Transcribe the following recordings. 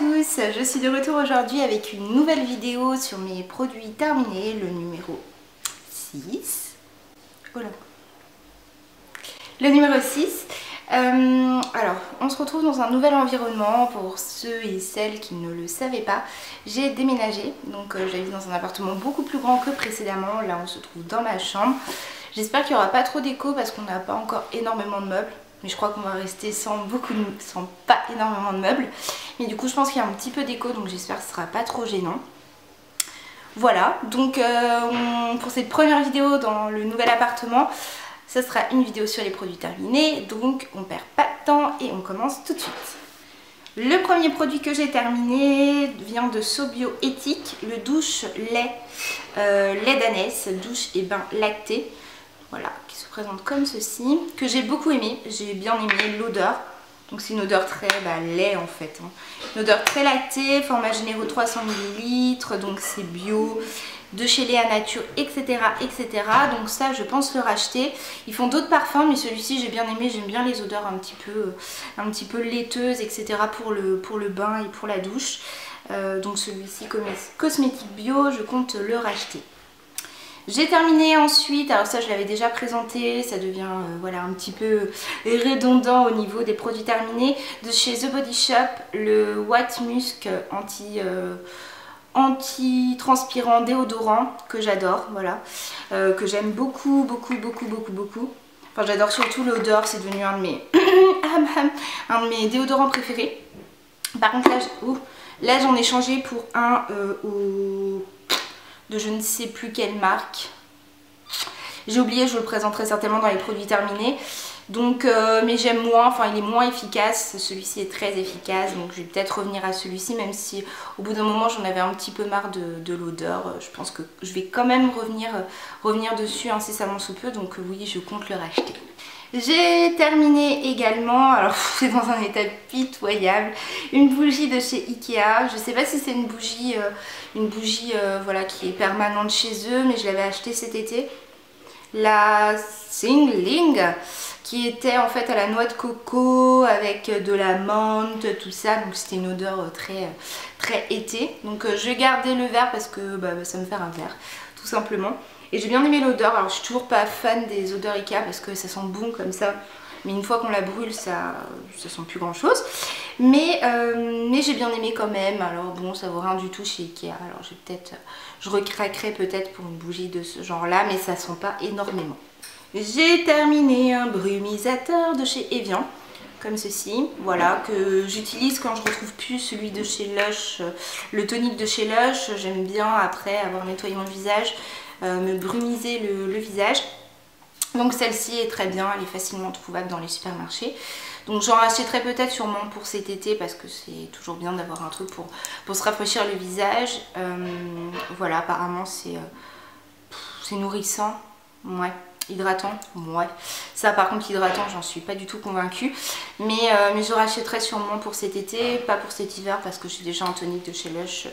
tous, je suis de retour aujourd'hui avec une nouvelle vidéo sur mes produits terminés, le numéro 6. Oh là. Le numéro 6. Alors, on se retrouve dans un nouvel environnement. Pour ceux et celles qui ne le savaient pas, j'ai déménagé. Donc j'habite dans un appartement beaucoup plus grand que précédemment. Là, on se trouve dans ma chambre. J'espère qu'il n'y aura pas trop d'écho parce qu'on n'a pas encore énormément de meubles. Mais je crois qu'on va rester sans pas énormément de meubles. Mais du coup je pense qu'il y a un petit peu d'écho, donc j'espère que ce sera pas trop gênant. Voilà, donc pour cette première vidéo dans le nouvel appartement, ça sera une vidéo sur les produits terminés. Donc on perd pas de temps et on commence tout de suite. Le premier produit que j'ai terminé vient de Sobio Éthique, le douche lait d'ânesse, douche et bain lacté. Voilà, qui se présente comme ceci, que j'ai beaucoup aimé. J'ai bien aimé l'odeur. Donc c'est une odeur très lait en fait. Hein. Une odeur très lactée, format généreux 300 ml, donc c'est bio, de chez Léa Nature, etc., etc. Donc ça je pense le racheter. Ils font d'autres parfums, mais celui-ci j'ai bien aimé. J'aime bien les odeurs un petit peu laiteuses, etc. pour le bain et pour la douche. Donc celui-ci cosmétique bio, je compte le racheter. J'ai terminé ensuite, alors ça je l'avais déjà présenté, ça devient voilà, un petit peu redondant au niveau des produits terminés, de chez The Body Shop, le White Musk anti-transpirant déodorant que j'adore, voilà, que j'aime beaucoup. Enfin j'adore surtout l'odeur, c'est devenu un de mes déodorants préférés. Par contre là j'en ai changé pour un de je ne sais plus quelle marque. J'ai oublié, je vous le présenterai certainement dans les produits terminés. Donc, mais j'aime moins, enfin il est moins efficace. Celui-ci est très efficace, donc je vais peut-être revenir à celui-ci, même si au bout d'un moment j'en avais un petit peu marre de l'odeur. Je pense que je vais quand même revenir dessus incessamment sous peu, donc oui, je compte le racheter. J'ai terminé également, alors c'est dans un état pitoyable, une bougie de chez Ikea. Je sais pas si c'est une bougie voilà, qui est permanente chez eux, mais je l'avais achetée cet été. La Singling, qui était en fait à la noix de coco avec de la menthe, tout ça. Donc c'était une odeur très été. Donc je vais garder le verre parce que ça me fait un verre, tout simplement. Et j'ai bien aimé l'odeur. Alors je suis toujours pas fan des odeurs Ikea parce que ça sent bon comme ça. Mais une fois qu'on la brûle, ça sent plus grand chose. Mais j'ai bien aimé quand même. Alors bon, ça vaut rien du tout chez Ikea. Alors je recraquerai peut-être pour une bougie de ce genre là, mais ça sent pas énormément. J'ai terminé un brumisateur de chez Evian, comme ceci, voilà, que j'utilise quand je retrouve plus celui de chez Lush, le tonique de chez Lush. J'aime bien après avoir nettoyé mon visage, me brumiser le visage. Donc celle-ci est très bien, elle est facilement trouvable dans les supermarchés. Donc j'en rachèterai peut-être sûrement pour cet été parce que c'est toujours bien d'avoir un truc pour se rafraîchir le visage. Voilà, apparemment c'est nourrissant, ouais. Hydratant, ouais. Ça par contre hydratant, j'en suis pas du tout convaincue. Mais je rachèterai sûrement pour cet été, pas pour cet hiver parce que j'ai déjà un tonique de chez Lush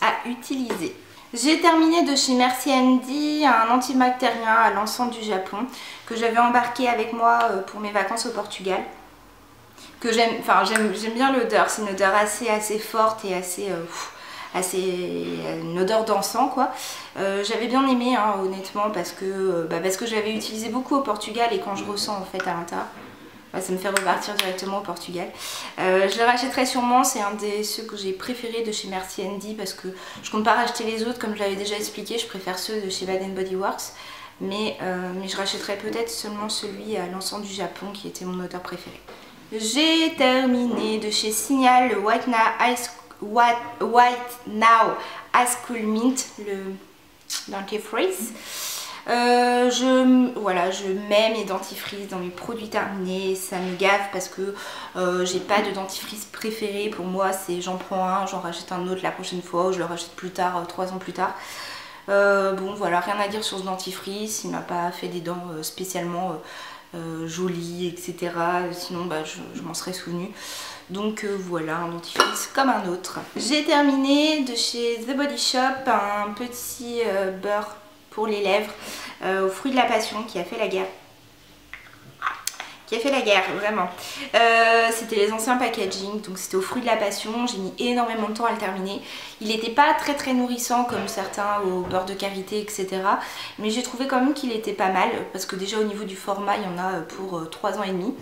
à utiliser. J'ai terminé de chez Merci Handy un antibactérien à l'encens du Japon que j'avais embarqué avec moi pour mes vacances au Portugal. Que j'aime bien l'odeur, c'est une odeur assez forte et assez une odeur d'encens quoi. J'avais bien aimé hein, honnêtement parce que je l'avais utilisé beaucoup au Portugal et quand je ressens en fait à l'intérieur, ça me fait repartir directement au Portugal. Je le rachèterai sûrement, c'est un des ceux que j'ai préférés de chez Merci Handy parce que je compte pas racheter les autres comme je l'avais déjà expliqué, je préfère ceux de chez Bath & Body Works. Mais je rachèterai peut-être seulement celui à l'encens du Japon qui était mon odeur préférée. J'ai terminé de chez Signal le White Now Ice Cool Mint, le dentifrice. Je mets mes dentifrices dans mes produits terminés, ça me gaffe parce que j'ai pas de dentifrice préféré. Pour moi c'est j'en prends un, j'en rachète un autre la prochaine fois ou je le rachète plus tard, 3 ans plus tard. Bon voilà, rien à dire sur ce dentifrice, il m'a pas fait des dents spécialement jolies, etc. Sinon je m'en serais souvenue. Donc voilà, un dentifrice comme un autre. J'ai terminé de chez The Body Shop un petit beurre pour les lèvres aux fruits de la passion qui a fait la guerre. qui a fait la guerre, vraiment. C'était les anciens packaging, donc c'était au fruit de la passion. J'ai mis énormément de temps à le terminer. Il n'était pas très nourrissant comme certains au beurre de karité, etc. Mais j'ai trouvé quand même qu'il était pas mal, parce que déjà au niveau du format, il y en a pour 3 ans et demi.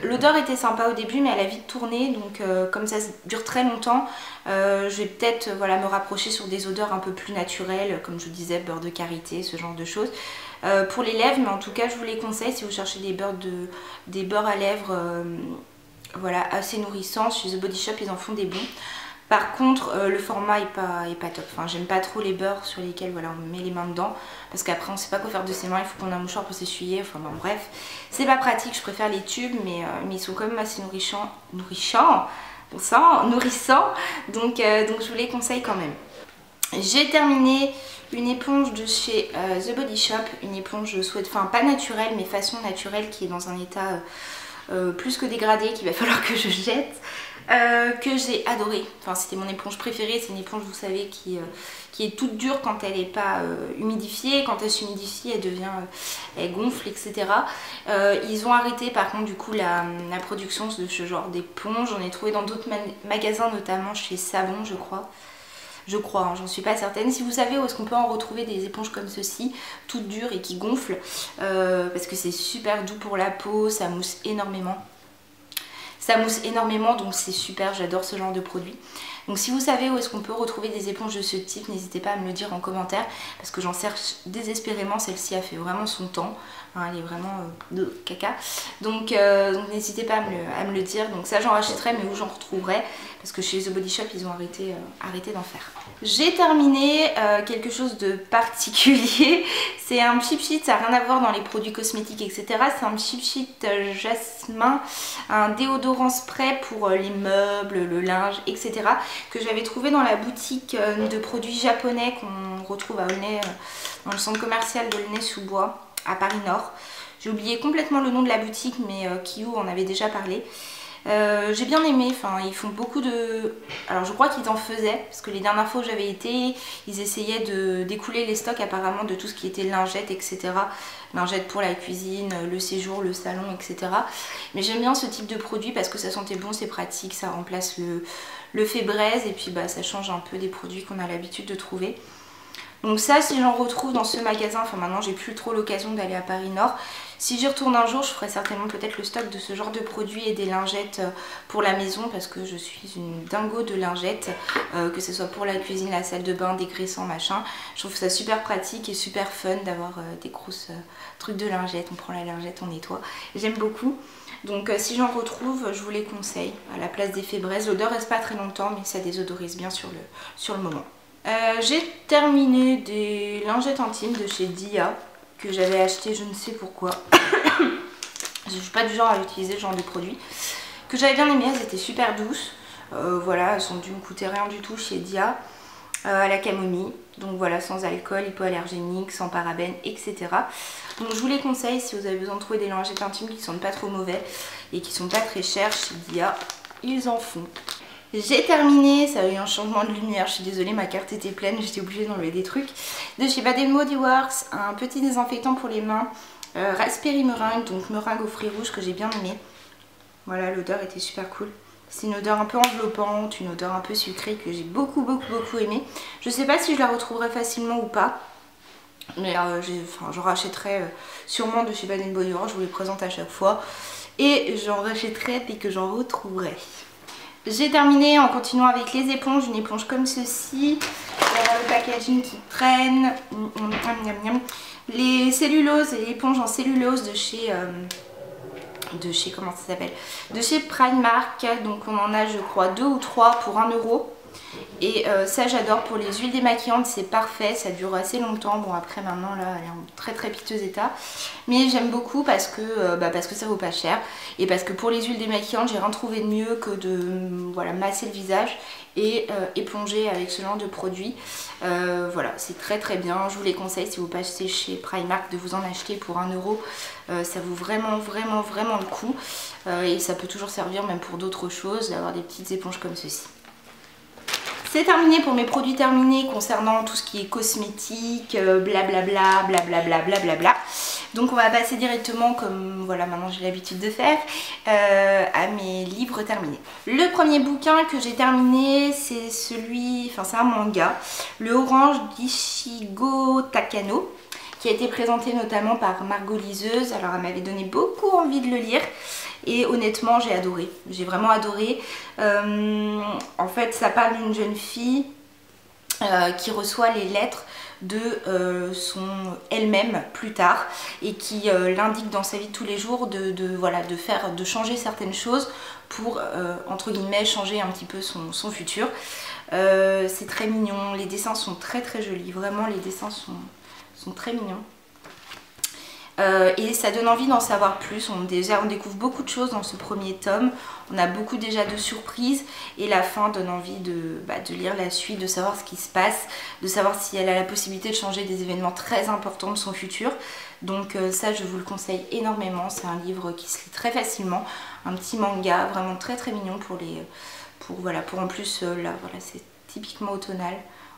L'odeur était sympa au début, mais elle a vite tourné, donc comme ça dure très longtemps, je vais peut-être me rapprocher sur des odeurs un peu plus naturelles, comme je vous disais, beurre de karité, ce genre de choses. Pour les lèvres, mais en tout cas je vous les conseille si vous cherchez des beurres à lèvres assez nourrissants. Chez The Body Shop ils en font des bons. Par contre le format est pas top. Enfin, j'aime pas trop les beurres sur lesquels on met les mains dedans, parce qu'après on sait pas quoi faire de ses mains, il faut qu'on ait un mouchoir pour s'essuyer. Enfin bon, bref, c'est pas pratique. Je préfère les tubes, mais ils sont quand même assez nourrissants, donc je vous les conseille quand même. J'ai terminé une éponge de chez The Body Shop, une éponge pas naturelle mais façon naturelle, qui est dans un état plus que dégradé, qu'il va falloir que je jette, que j'ai adoré. Enfin, c'était mon éponge préférée. C'est une éponge, vous savez, qui est toute dure quand elle n'est pas humidifiée. Quand elle s'humidifie, elle gonfle, etc. Ils ont arrêté par contre du coup la production de ce genre d'éponge. J'en ai trouvé dans d'autres magasins, notamment chez Savon, je crois, j'en suis pas certaine. Si vous savez où est-ce qu'on peut en retrouver des éponges comme ceci, toutes dures et qui gonflent, parce que c'est super doux pour la peau, ça mousse énormément. Donc c'est super, j'adore ce genre de produit. Donc si vous savez où est-ce qu'on peut retrouver des éponges de ce type, n'hésitez pas à me le dire en commentaire, parce que j'en cherche désespérément. Celle-ci a fait vraiment son temps, elle est vraiment de caca. Donc n'hésitez pas à me le dire. Donc ça, j'en rachèterai, mais où j'en retrouverai, parce que chez The Body Shop ils ont arrêté d'en faire. J'ai terminé quelque chose de particulier. C'est un cheap sheet, ça n'a rien à voir dans les produits cosmétiques, etc. C'est un cheap sheet jasmin, un déodorant spray pour les meubles, le linge, etc. que j'avais trouvé dans la boutique de produits japonais qu'on retrouve à Aulnay, dans le centre commercial d'Aulnay-sous-Bois, à Paris Nord. J'ai oublié complètement le nom de la boutique, mais Kiyu en avait déjà parlé. J'ai bien aimé, ils font beaucoup de... Alors je crois qu'ils en faisaient, parce que les dernières fois où j'avais été, ils essayaient d'écouler les stocks apparemment de tout ce qui était lingettes, etc. Lingettes pour la cuisine, le séjour, le salon, etc. Mais j'aime bien ce type de produit parce que ça sentait bon, c'est pratique, ça remplace le fait braise, et puis ça change un peu des produits qu'on a l'habitude de trouver. Donc ça, si j'en retrouve dans ce magasin, maintenant j'ai plus trop l'occasion d'aller à Paris Nord. Si j'y retourne un jour, je ferai certainement peut-être le stock de ce genre de produits et des lingettes pour la maison, parce que je suis une dingo de lingettes, que ce soit pour la cuisine, la salle de bain, dégraissant, machin. Je trouve ça super pratique et super fun d'avoir des grosses trucs de lingettes. On prend la lingette, on nettoie. J'aime beaucoup. Donc si j'en retrouve, je vous les conseille. À la place des faits braise, l'odeur reste pas très longtemps, mais ça désodorise bien sur le moment. J'ai terminé des lingettes intimes de chez Dia, que j'avais acheté je ne sais pourquoi. Je suis pas du genre à utiliser ce genre de produits, que j'avais bien aimé. Elles étaient super douces, elles ont dû me coûter rien du tout chez Dia, à la camomille. Donc voilà, sans alcool, hypoallergénique, sans parabènes, etc. Donc je vous les conseille si vous avez besoin de trouver des lingettes intimes qui ne sentent pas trop mauvais et qui sont pas très chères. Chez Dia, ils en font. J'ai terminé, ça a eu un changement de lumière, je suis désolée, ma carte était pleine, j'étais obligée d'enlever des trucs. De chez Bath & Body Works, un petit désinfectant pour les mains, raspberry meringue, donc meringue aux fruits rouges, que j'ai bien aimé. Voilà, l'odeur était super cool. C'est une odeur un peu enveloppante, une odeur un peu sucrée que j'ai beaucoup aimé. Je sais pas si je la retrouverai facilement ou pas, mais j'en rachèterai sûrement de chez Bath & Body Works, je vous les présente à chaque fois. Et j'en rachèterai dès que j'en retrouverai. J'ai terminé en continuant avec les éponges, une éponge comme ceci, le packaging qui traîne, les celluloses et l'éponge en cellulose de chez comment ça s'appelle, de chez Primark. Donc on en a je crois 2 ou 3 pour 1 €. Et ça j'adore. Pour les huiles démaquillantes, c'est parfait, ça dure assez longtemps. Bon, après maintenant là elle est en très piteux état, mais j'aime beaucoup parce que ça vaut pas cher, et parce que pour les huiles démaquillantes j'ai rien trouvé de mieux que de masser le visage et éponger avec ce genre de produit. Voilà, c'est très bien, je vous les conseille. Si vous passez chez Primark, de vous en acheter pour 1 €. Ça vaut vraiment le coup, et ça peut toujours servir même pour d'autres choses, d'avoir des petites éponges comme ceci. C'est terminé pour mes produits terminés concernant tout ce qui est cosmétique, blablabla. Donc on va passer directement, comme voilà maintenant j'ai l'habitude de faire, à mes livres terminés. Le premier bouquin que j'ai terminé, c'est celui, enfin c'est un manga, le Orange d'Ichigo Takano, qui a été présenté notamment par Margot Liseuse. Alors elle m'avait donné beaucoup envie de le lire et honnêtement j'ai adoré, j'ai vraiment adoré. En fait ça parle d'une jeune fille qui reçoit les lettres de elle-même plus tard et qui l'indique dans sa vie de tous les jours de changer certaines choses pour entre guillemets changer un petit peu son futur. C'est très mignon, les dessins sont très très jolis, vraiment les dessins sont très mignons. Et ça donne envie d'en savoir plus. On découvre beaucoup de choses dans ce premier tome. On a beaucoup déjà de surprises et la fin donne envie de lire la suite, de savoir ce qui se passe, de savoir si elle a la possibilité de changer des événements très importants de son futur. Donc ça je vous le conseille énormément, c'est un livre qui se lit très facilement, un petit manga vraiment très très mignon pour en plus là voilà, c'est typiquement automnal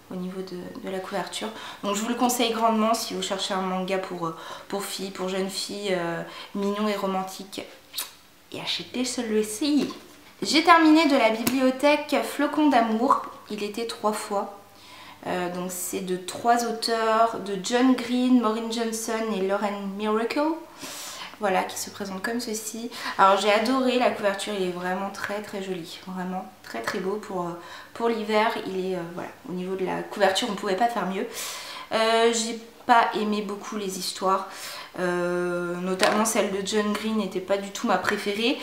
au niveau de la couverture. Donc je vous le conseille grandement si vous cherchez un manga pour filles, pour jeunes filles, mignon et romantique. Et achetez celui-ci. J'ai terminé de la bibliothèque Flocon d'amour. Il était 3 fois. Donc c'est de 3 auteurs, de John Green, Maureen Johnson et Lauren Miracle. Voilà, qui se présente comme ceci. Alors j'ai adoré la couverture, il est vraiment très très joli, vraiment très très beau pour l'hiver. Il est voilà, au niveau de la couverture on ne pouvait pas faire mieux. J'ai pas aimé beaucoup les histoires, notamment celle de John Green n'était pas du tout ma préférée.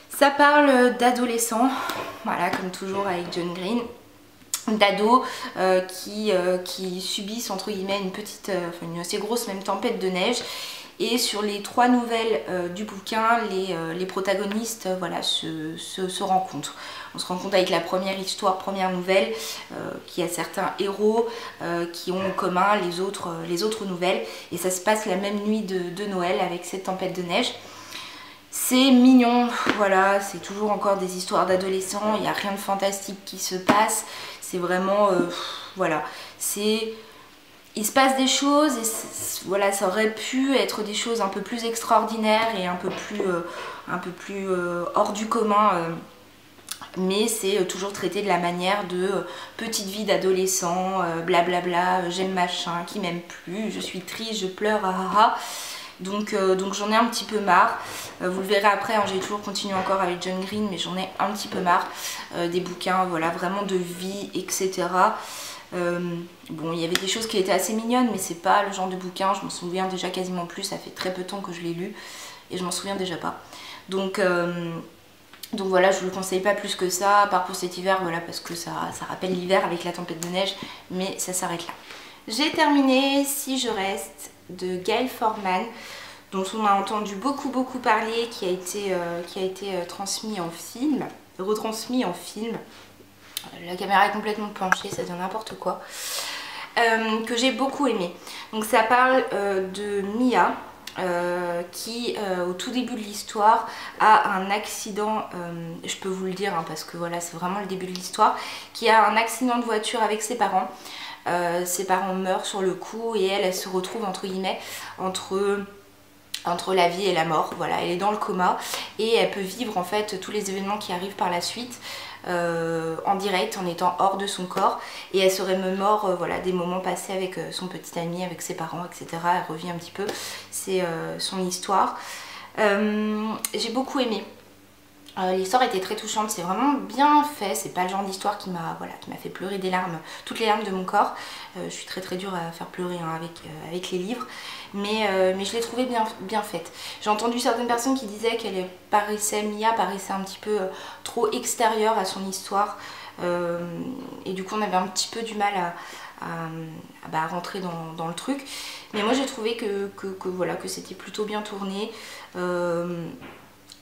Ça parle d'adolescents, voilà comme toujours avec John Green, d'ados qui subissent entre guillemets une assez grosse même tempête de neige. Et sur les 3 nouvelles du bouquin, les protagonistes voilà, se rencontrent. On se rencontre avec la première histoire, première nouvelle, qui a certains héros qui ont en commun les autres nouvelles. Et ça se passe la même nuit de Noël avec cette tempête de neige. C'est mignon, voilà, c'est toujours encore des histoires d'adolescents, il n'y a rien de fantastique qui se passe. C'est vraiment, voilà, il se passe des choses et voilà, ça aurait pu être des choses un peu plus extraordinaires et un peu plus hors du commun, mais c'est toujours traité de la manière de petite vie d'adolescent, blablabla, j'aime machin, qui m'aime plus, je suis triste, je pleure, ah ah ah. Donc j'en ai un petit peu marre, vous le verrez après, hein, j'ai toujours continué encore avec John Green, mais j'en ai un petit peu marre des bouquins, voilà, vraiment de vie, etc. Bon, il y avait des choses qui étaient assez mignonnes, mais c'est pas le genre de bouquin, je m'en souviens déjà quasiment plus, ça fait très peu de temps que je l'ai lu et je m'en souviens déjà pas. Donc voilà, je vous le conseille pas plus que ça, à part pour cet hiver, voilà, parce que ça rappelle l'hiver avec la tempête de neige, mais ça s'arrête là. J'ai terminé Si je reste de Gail Forman, dont on a entendu beaucoup parler, qui a été transmis en film, retransmis en film. La caméra est complètement penchée, ça devient n'importe quoi. Que j'ai beaucoup aimé. Donc ça parle de Mia qui au tout début de l'histoire a un accident, je peux vous le dire hein, parce que voilà c'est vraiment le début de l'histoire, qui a un accident de voiture avec ses parents. Ses parents meurent sur le coup et elle se retrouve entre guillemets entre la vie et la mort, voilà, elle est dans le coma et elle peut vivre en fait tous les événements qui arrivent par la suite en direct en étant hors de son corps et elle se remémore voilà, des moments passés avec son petit ami, avec ses parents, etc. Elle revit un petit peu, c'est son histoire. J'ai beaucoup aimé. L'histoire était très touchante, c'est vraiment bien fait, c'est pas le genre d'histoire qui m'a fait pleurer des larmes, toutes les larmes de mon corps. Je suis très dure à faire pleurer hein, avec les livres, mais je l'ai trouvée bien faite. J'ai entendu certaines personnes qui disaient qu'elle Mia paraissait un petit peu trop extérieure à son histoire, et du coup on avait un petit peu du mal à rentrer dans le truc. Mais moi j'ai trouvé que c'était plutôt bien tourné.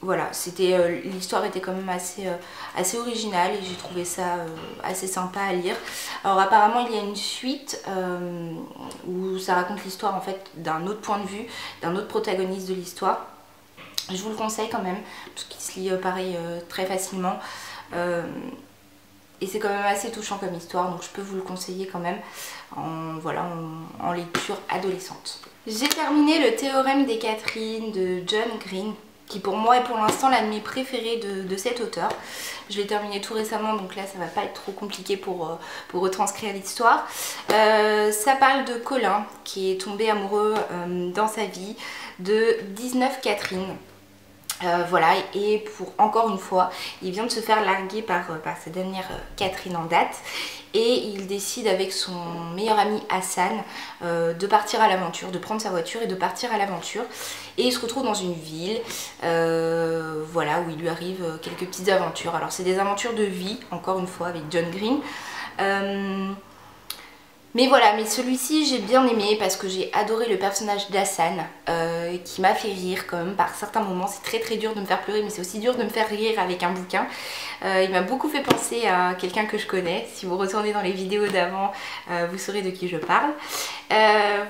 Voilà, l'histoire était quand même assez originale et j'ai trouvé ça assez sympa à lire. Alors apparemment il y a une suite où ça raconte l'histoire en fait d'un autre point de vue, d'un autre protagoniste de l'histoire. Je vous le conseille quand même, parce qu'il se lit pareil très facilement. Et c'est quand même assez touchant comme histoire, donc je peux vous le conseiller quand même en lecture adolescente. J'ai terminé le Théorème des Catherine de John Green, qui pour moi est pour l'instant l'un de mes préférés de cet auteur. Je l'ai terminé tout récemment, donc là ça va pas être trop compliqué pour retranscrire l'histoire. Ça parle de Colin qui est tombé amoureux dans sa vie de 19 Catherine. Voilà, et pour encore une fois, il vient de se faire larguer par sa dernière Catherine en date, et il décide avec son meilleur ami Hassan de partir à l'aventure, de prendre sa voiture et de partir à l'aventure. Et il se retrouve dans une ville, voilà, où il lui arrive quelques petites aventures. Alors c'est des aventures de vie, encore une fois, avec John Green. Mais voilà, mais celui-ci j'ai bien aimé parce que j'ai adoré le personnage d'Hassan qui m'a fait rire quand même par certains moments. C'est très très dur de me faire pleurer, mais c'est aussi dur de me faire rire avec un bouquin. Il m'a beaucoup fait penser à quelqu'un que je connais. Si vous retournez dans les vidéos d'avant, vous saurez de qui je parle.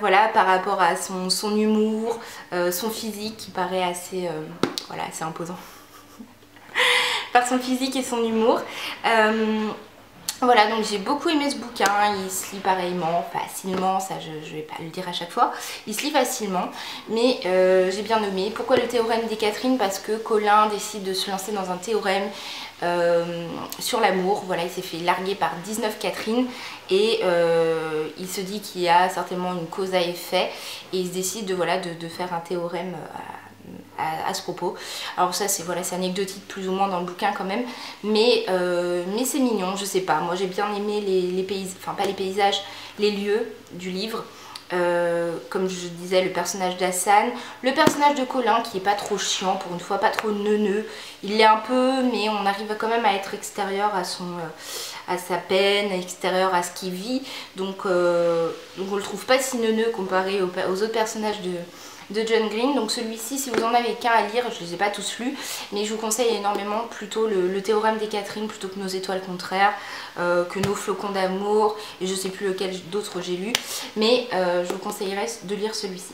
Voilà, par rapport à son humour, son physique qui paraît assez, voilà, assez imposant. Par son physique et son humour. Voilà, donc j'ai beaucoup aimé ce bouquin, il se lit pareillement, facilement, ça je vais pas le dire à chaque fois, il se lit facilement, mais j'ai bien aimé. Pourquoi le Théorème des Catherine? Parce que Colin décide de se lancer dans un théorème sur l'amour. Voilà, il s'est fait larguer par 19 Catherine et il se dit qu'il y a certainement une cause à effet et il se décide voilà, de faire un théorème à ce propos. Alors ça c'est voilà, anecdotique plus ou moins dans le bouquin quand même, mais c'est mignon, je sais pas, moi j'ai bien aimé les paysages, enfin pas les paysages, les lieux du livre. Comme je disais, le personnage d'Hassan, le personnage de Colin qui est pas trop chiant pour une fois, pas trop neuneux, il l'est un peu mais on arrive quand même à être extérieur à sa peine, extérieur à ce qu'il vit, donc on le trouve pas si neuneux comparé aux autres personnages de John Green. Donc celui-ci, si vous en avez qu'un à lire, je les ai pas tous lus, mais je vous conseille énormément plutôt le Théorème des Catherine plutôt que Nos étoiles contraires, que Nos flocons d'amour, et je sais plus lequel d'autres j'ai lu, mais je vous conseillerais de lire celui-ci.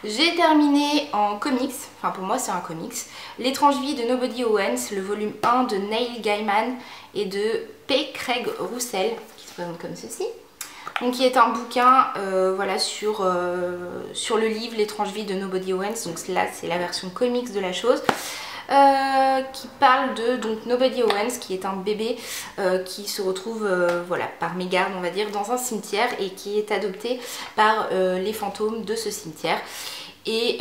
J'ai terminé en comics, enfin pour moi c'est un comics, L'étrange vie de Nobody Owens, le volume 1 de Neil Gaiman et de P. Craig Russell, qui se présente comme ceci. Donc qui est un bouquin voilà, sur le livre L'étrange vie de Nobody Owens, donc là c'est la version comics de la chose, qui parle de donc Nobody Owens qui est un bébé qui se retrouve voilà, par mégarde on va dire dans un cimetière et qui est adopté par les fantômes de ce cimetière et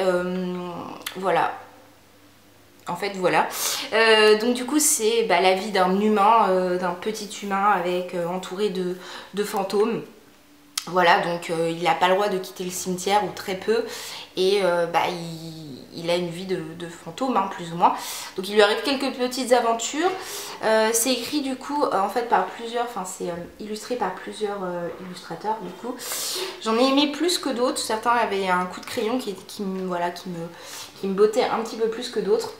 voilà. En fait voilà, donc du coup c'est la vie d'un humain, d'un petit humain avec entouré de fantômes. Voilà, donc il n'a pas le droit de quitter le cimetière ou très peu et il a une vie de fantôme hein, plus ou moins. Donc il lui arrive quelques petites aventures. C'est écrit du coup en fait par plusieurs, enfin c'est illustré par plusieurs illustrateurs du coup. J'en ai aimé plus que d'autres, certains avaient un coup de crayon qui me bottait un petit peu plus que d'autres.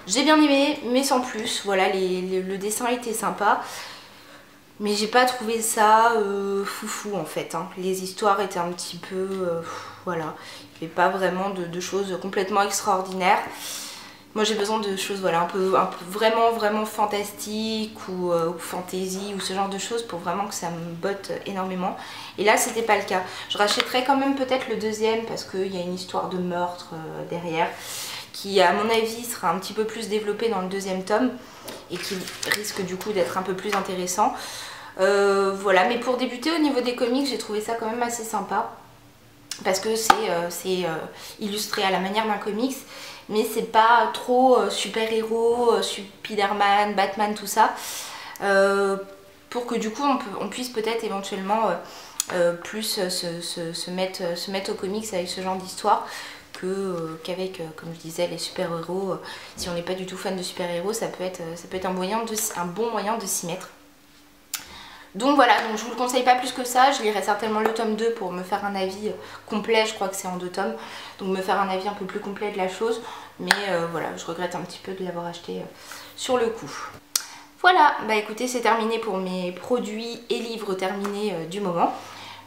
J'ai bien aimé mais sans plus, voilà le dessin était sympa. Mais j'ai pas trouvé ça foufou en fait, hein. Les histoires étaient un petit peu, voilà, il n'y avait pas vraiment de choses complètement extraordinaires. Moi j'ai besoin de choses voilà, un peu vraiment fantastiques ou fantasy ou ce genre de choses pour vraiment que ça me botte énormément. Et là c'était pas le cas. Je rachèterais quand même peut-être le deuxième parce qu'il y a une histoire de meurtre derrière qui à mon avis sera un petit peu plus développée dans le deuxième tome et qui risque du coup d'être un peu plus intéressant. Voilà, mais pour débuter au niveau des comics j'ai trouvé ça quand même assez sympa parce que c'est illustré à la manière d'un comics mais c'est pas trop super-héros, Spider-Man, Batman, tout ça, pour que du coup on puisse peut-être éventuellement plus se mettre au comics avec ce genre d'histoire qu'avec, comme je disais, les super-héros. Si on n'est pas du tout fan de super-héros, ça peut être un bon moyen de s'y mettre. Donc voilà, donc je vous le conseille pas plus que ça, je lirai certainement le tome 2 pour me faire un avis complet, je crois que c'est en 2 tomes, donc me faire un avis un peu plus complet de la chose, mais voilà, je regrette un petit peu de l'avoir acheté sur le coup. Voilà, bah écoutez, c'est terminé pour mes produits et livres terminés du moment.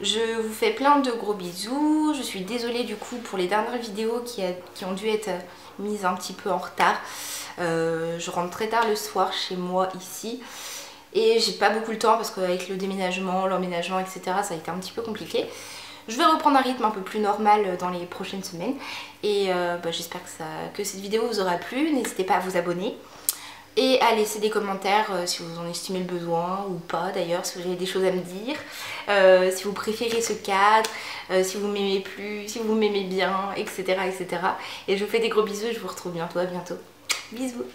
Je vous fais plein de gros bisous, je suis désolée du coup pour les dernières vidéos qui ont dû être mises un petit peu en retard. Je rentre très tard le soir chez moi ici. Et j'ai pas beaucoup le temps parce qu'avec le déménagement, l'emménagement, etc. ça a été un petit peu compliqué. Je vais reprendre un rythme un peu plus normal dans les prochaines semaines. Et j'espère que cette vidéo vous aura plu. N'hésitez pas à vous abonner. Et à laisser des commentaires si vous en estimez le besoin ou pas d'ailleurs, si vous avez des choses à me dire, si vous préférez ce cadre, si vous m'aimez plus, si vous m'aimez bien, etc., etc. Et je vous fais des gros bisous et je vous retrouve bientôt, à bientôt. Bisous.